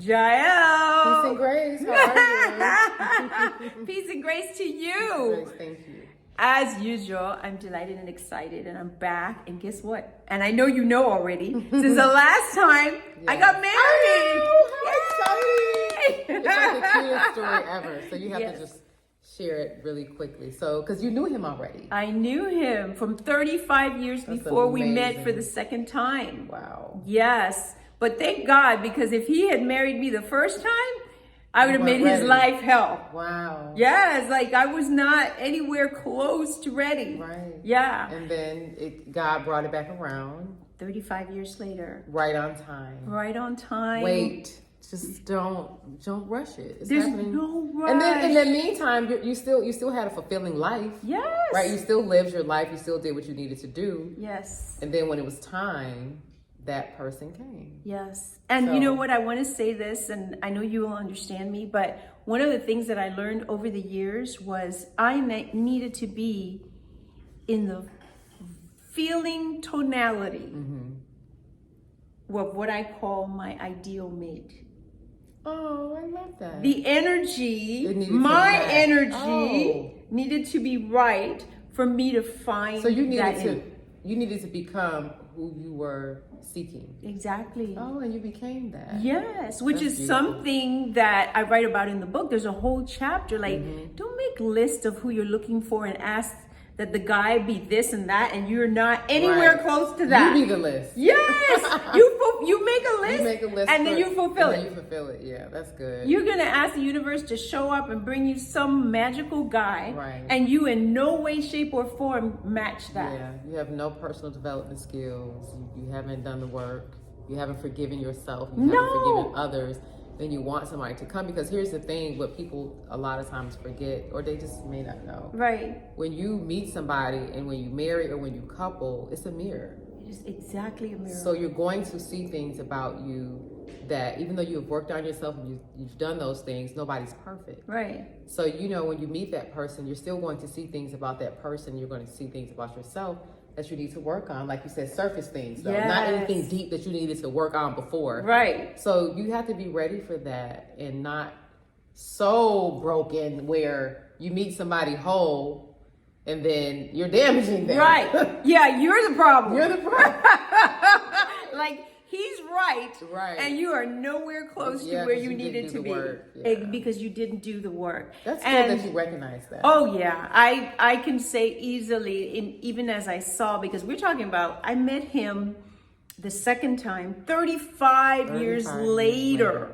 Jael. Peace and grace. How are you? Peace and grace to you. Peace and grace, thank you. As usual, I'm delighted and excited, and I'm back. And guess what? And I know you know already. Since the last time I got married. How exciting! It's like the cutest story ever. So you have Yes. to just share it really quickly. So, because you knew him already. I knew him from 35 years That's before we met amazing. for the second time. Wow. Yes. But thank God, because if he had married me the first time, I would have made weren't his ready. life hell. Wow. Yes, like I was not anywhere close to ready. Right. Yeah. And then God brought it back around. 35 years later. Right on time. Right on time. Wait. Just don't rush it. It's There's happening. no rush. And then in the meantime, you still had a fulfilling life. Yes. Right. You still lived your life. You still did what you needed to do. Yes. And then when it was time, that person came. Yes. And So- you know what? I want to say this, and I know you will understand me, but one of the things that I learned over the years was I needed to be in the feeling tonality of what I call my ideal mate. Oh, I love that. The energy, It needed to my match. energy needed to be right for me to find So you that needed to become who you were seeking. Exactly. Oh, and you became that. Yes, which That's is beautiful. something that I write about in the book. There's a whole chapter, like, don't make lists of who you're looking for and ask that the guy be this and that, and you're not anywhere Right. close to that. You be the list. Yes, you make a list, You make a list and then you fulfill and then it. you fulfill it. Yeah, that's good. You're gonna ask the universe to show up and bring you some magical guy, Right. and you in no way, shape, or form match that. Yeah, you have no personal development skills. You haven't done the work. You haven't forgiven yourself. You No. haven't forgiven others. Then you want somebody to come, because here's the thing: what people a lot of times forget, or they just may not know. Right. When you meet somebody and when you marry or when you couple, it's a mirror. It is exactly a mirror. So you're going to see things about you that, even though you have worked on yourself and you've done those things, nobody's perfect. Right. So, when you meet that person, you're still going to see things about that person. You're going to see things about yourself that you need to work on. Like you said, surface things, though. Not Yes. anything deep that you needed to work on before. Right. So you have to be ready for that, and not so broken where you meet somebody whole and then you're damaging them. Right. Yeah, you're the problem. You're the problem. Like, he's right. Right. And you are nowhere close Yeah, to where 'cause you you didn't needed do to the be. work. Yeah. Because you didn't do the work. That's And- good that you recognize that. Oh yeah, I can say easily, even as I saw, because we're talking about, I met him the second time, 35 years 35 years later.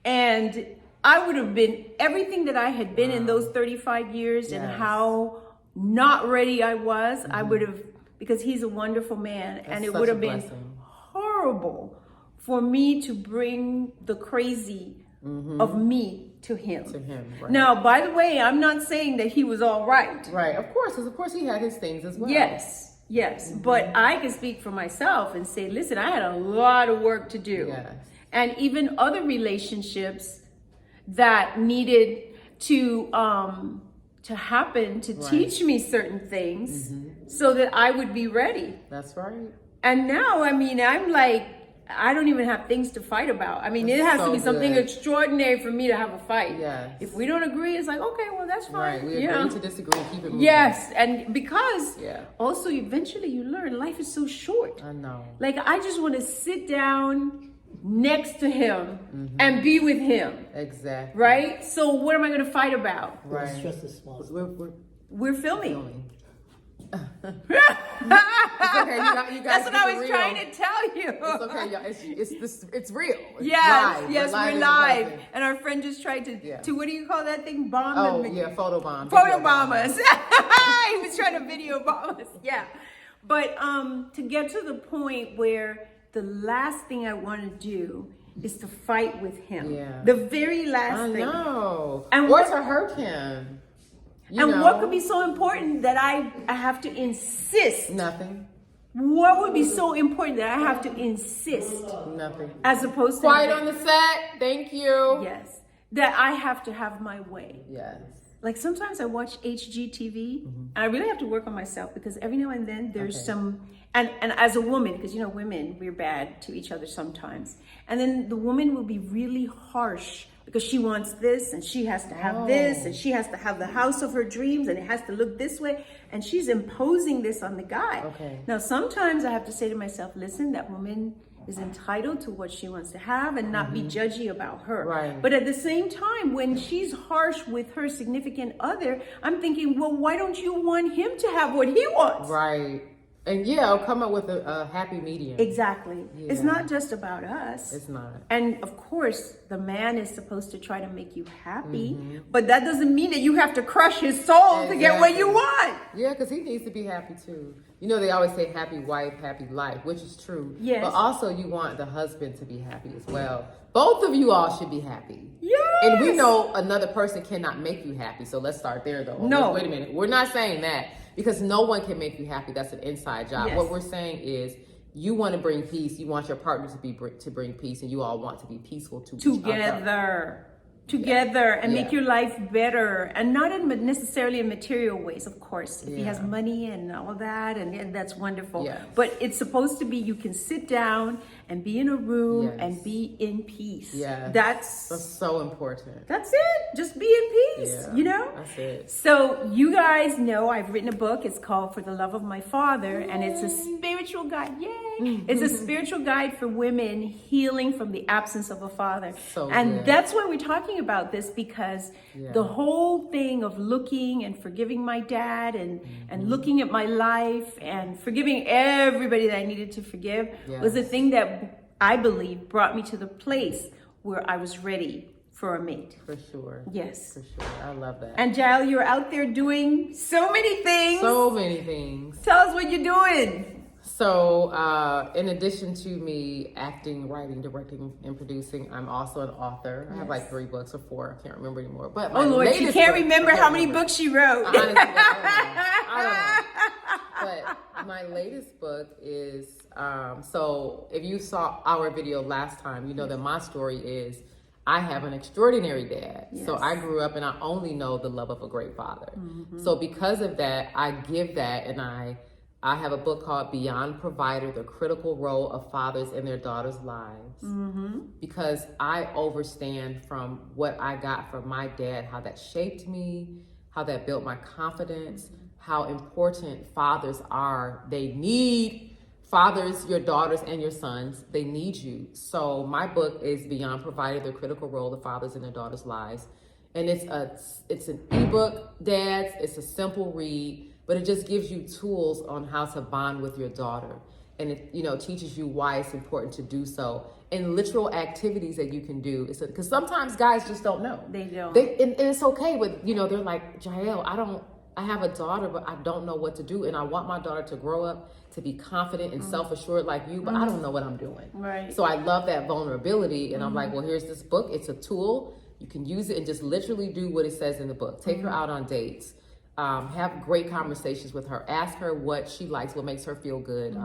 And I would have been everything that I had been in those 35 years and Yes. how not ready I was. I would have, because he's a wonderful man, and it such would a have been blessing. horrible for me to bring the crazy of me to him. To him, right. Now, by the way, I'm not saying that he was all right. Right, of course, because of course he had his things as well. Yes. But I can speak for myself and say, listen, I had a lot of work to do. Yes. And even other relationships that needed to happen to teach me certain things so that I would be ready. That's right. And now, I mean, I'm like, I don't even have things to fight about. I mean, it That's has to so be something good. extraordinary for me to have a fight. Yes. If we don't agree, it's like, okay, well, that's fine. Right, we you agree know? to disagree and keep it moving. Yes, and because Yeah. also eventually you learn life is so short. I know. Like, I just want to sit down next to him and be with him, Exactly. right? So what am I going to fight about? Right. It's just a small. We're filming. Filming. It's okay, you guys That's what keep I it was real. trying to tell you. It's okay, y'all. It's real. It's Yes, live. yes, we're in live. person. And our friend just tried to, Yeah. what do you call that thing? Bomb Oh, me. yeah, photobomb. Photobomb us. He was trying to video bomb us. Yeah. But to get to the point where the last thing I want to do is to fight with him. Yeah. The very last I thing. know. And or what- to hurt him. And what could be so important that I have to insist? Nothing. What would be so important that I have to insist Nothing. as opposed to Quiet on the set. Thank you. yes, that I have to have my way. Yes. like sometimes I watch HGTV, and I really have to work on myself because every now and then there's some, and as a woman, because women, we're bad to each other sometimes. And then the woman will be really harsh because she wants this and she has to have this and she has to have the house of her dreams and it has to look this way. And she's imposing this on the guy. Okay. Now, sometimes I have to say to myself, listen, that woman is entitled to what she wants to have and not be judgy about her. Right. But at the same time, when she's harsh with her significant other, I'm thinking, well, why don't you want him to have what he wants? Right. And I'll come up with a happy medium. Exactly. Yeah. It's not just about us. It's not. And of course, the man is supposed to try to make you happy, but that doesn't mean that you have to crush his soul to get what you want. Yeah, because he needs to be happy too. They always say happy wife, happy life, which is true. Yes. But also you want the husband to be happy as well. Both of you all should be happy. Yes. And we know another person cannot make you happy. So let's start there though. No. Wait a minute. We're not saying that because no one can make you happy. That's an inside job. Yes. What we're saying is you want to bring peace. You want your partner to bring peace, and you all want to be peaceful together and make your life better, and not necessarily in material ways, of course. If he has money and all that, and that's wonderful. Yes. But it's supposed to be you can sit down and be in a room and be in peace. Yeah, that's so important. That's it. Just be in peace. That's it. So you guys know I've written a book. It's called For the Love of My Father, and it's a spiritual guide. Yay! It's a spiritual guide for women healing from the absence of a father. And that's why we're talking about this, because the whole thing of looking and forgiving my dad and looking at my life and forgiving everybody that I needed to forgive was the thing that I believe brought me to the place where I was ready for a mate. For sure. Yes. For sure. I love that. And Jael, you're out there doing so many things. So many things. Tell us what you're doing. So, in addition to me acting, writing, directing, and producing, I'm also an author. I have like 3 books or 4. I can't remember anymore. But my Lord, she can't remember how many books she wrote. Honestly, I don't know. But my latest book is, so if you saw our video last time, you know that my story is I have an extraordinary dad. Yes. So I grew up and I only know the love of a great father. So because of that, I give that, and I have a book called Beyond Provider, The Critical Role of Fathers in Their Daughters' Lives. Because I understand from what I got from my dad, how that shaped me, how that built my confidence, how important fathers are. They need fathers, your daughters and your sons, they need you. So my book is Beyond Provider, The Critical Role of Fathers in Their Daughters' Lives. And it's an ebook, dads. It's a simple read, but it just gives you tools on how to bond with your daughter. And it teaches you why it's important to do so, and literal activities that you can do. Because sometimes guys just don't know. They don't. And it's okay with, they're like, Jael, I have a daughter, but I don't know what to do. And I want my daughter to grow up to be confident and self-assured like you, but I don't know what I'm doing. Right. So I love that vulnerability. And I'm like, well, here's this book. It's a tool. You can use it and just literally do what it says in the book. Take her out on dates. Have great conversations with her. Ask her what she likes, what makes her feel good.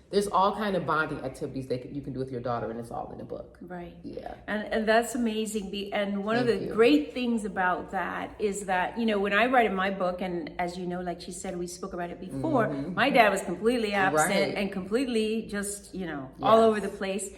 There's all kind of bonding activities you can do with your daughter, and it's all in the book. Right. Yeah. And that's amazing. And one of the great things about that is that, when I write in my book, and as you know, like she said, we spoke about it before, my dad was completely absent and completely just, all over the place.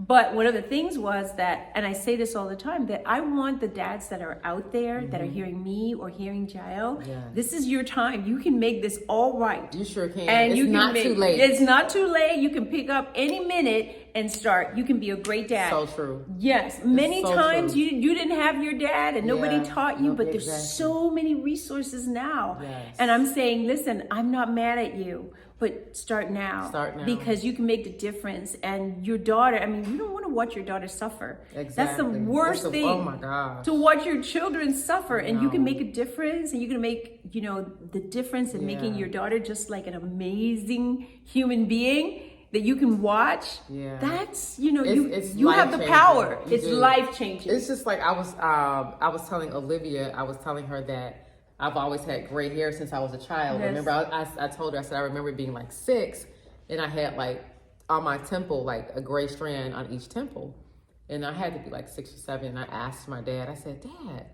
But one of the things was that, and I say this all the time, that I want the dads that are out there that are hearing me or hearing Jael, this is your time. You can make this all right. You sure can. And it's not too late. It's not too late. You can pick up any minute and start. You can be a great dad. So true. Yes. Many times you didn't have your dad and nobody taught you, but there's so many resources now. Yes. And I'm saying, listen, I'm not mad at you. But start now. Because you can make the difference. And your daughter, you don't want to watch your daughter suffer. Exactly. That's the worst thing. Oh my gosh. To watch your children suffer. And you can make a difference. And you can make, the difference in making your daughter just like an amazing human being that you can watch. Yeah. That's, you have the power. It's life changing. It's just like I was telling Olivia, I was telling her that I've always had gray hair since I was a child. Yes. Remember, I told her, I said, I remember being like 6 and I had like on my temple, like a gray strand on each temple. And I had to be like 6 or 7. And I asked my dad, I said, Dad,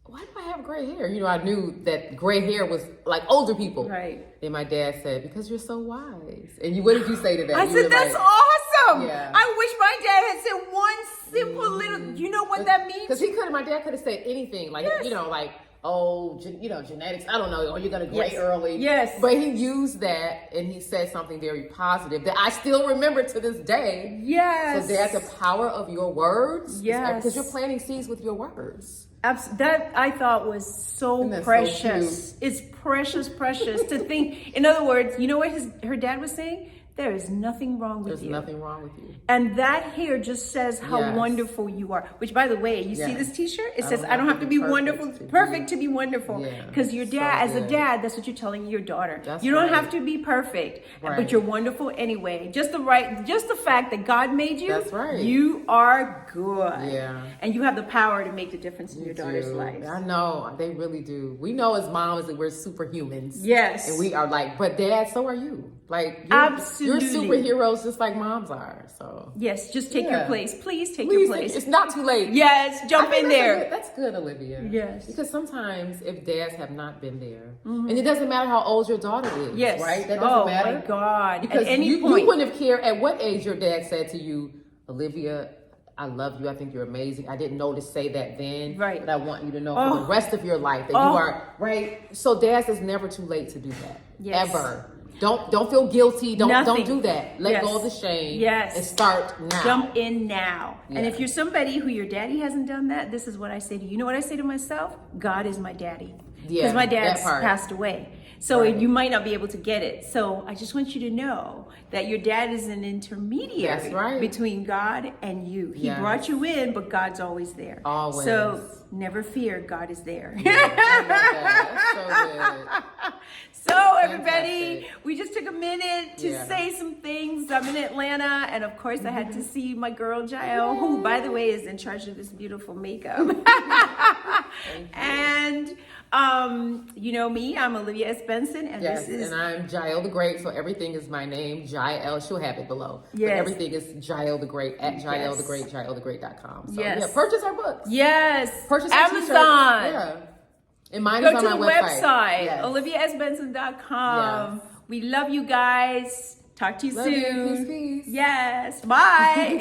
why do I have gray hair? You know, I knew that gray hair was like older people. Right. And my dad said, because you're so wise. And what did you say to that? I You said, were that's like, awesome. Yeah. I wish my dad had said one simple little, you know what that means? Because my dad could have said anything, like, you know, like, genetics, I don't know, or you're going to gray early. Yes. But he used that and he said something very positive that I still remember to this day. Yes. So that's the power of your words. Yes. Because you're planting seeds with your words. That I thought was so precious. It's precious to think. In other words, you know what her dad was saying? There is nothing wrong with you. There's nothing wrong with you. And that hair just says how wonderful you are. Which, by the way, you see this T-shirt? It says, I don't have to be wonderful, perfect to be wonderful. Because your dad, as a dad, that's what you're telling your daughter. You don't have to be perfect, but you're wonderful anyway. Just the fact that God made you, you are good. Yeah. And you have the power to make the difference in your daughter's life. I know, they really do. We know as moms that we're superhumans. Yes. And we are like, but dad, so are you. Like, absolutely. You're superheroes just like moms are. So yes, just take your place. Please take your place. It's not too late. Yes, jump in there. That's good, Olivia. Yes. Because sometimes if dads have not been there, and it doesn't matter how old your daughter is. Yes. Right? That doesn't matter. Oh my God. Because at any point. You wouldn't have cared at what age your dad said to you, Olivia, I love you. I think you're amazing. I didn't know to say that then. Right. But I want you to know for the rest of your life that you are, right? So dads, it's never too late to do that. Yes. Ever. Don't feel guilty. Don't do that. Let go of the shame. Yes. And start now. Jump in now. Yeah. And if you're somebody who your daddy hasn't done that, this is what I say to you. You know what I say to myself? God is my daddy. Because my dad's passed away. So you might not be able to get it. So I just want you to know that your dad is an intermediary between God and you. He brought you in, but God's always there. Always. So never fear, God is there. Yeah, I love that. That's so good. So everybody, we just took a minute to say some things. I'm in Atlanta, and of course I had to see my girl Jael, who, by the way, is in charge of this beautiful makeup. And you know me, I'm Olivia S. Benson, and this is... and I'm Jael the Great, so everything is my name, Jael. She'll have it below. Yes. But everything is Jael the Great, at Jael the Great, jaelthegreat.com. So yeah, purchase our books. Yes. Purchase Amazon. Yeah. And mine Go is on to the my website. oliviasbenson.com. Yes. We love you guys. Talk to you soon. Peace. Yes. Bye.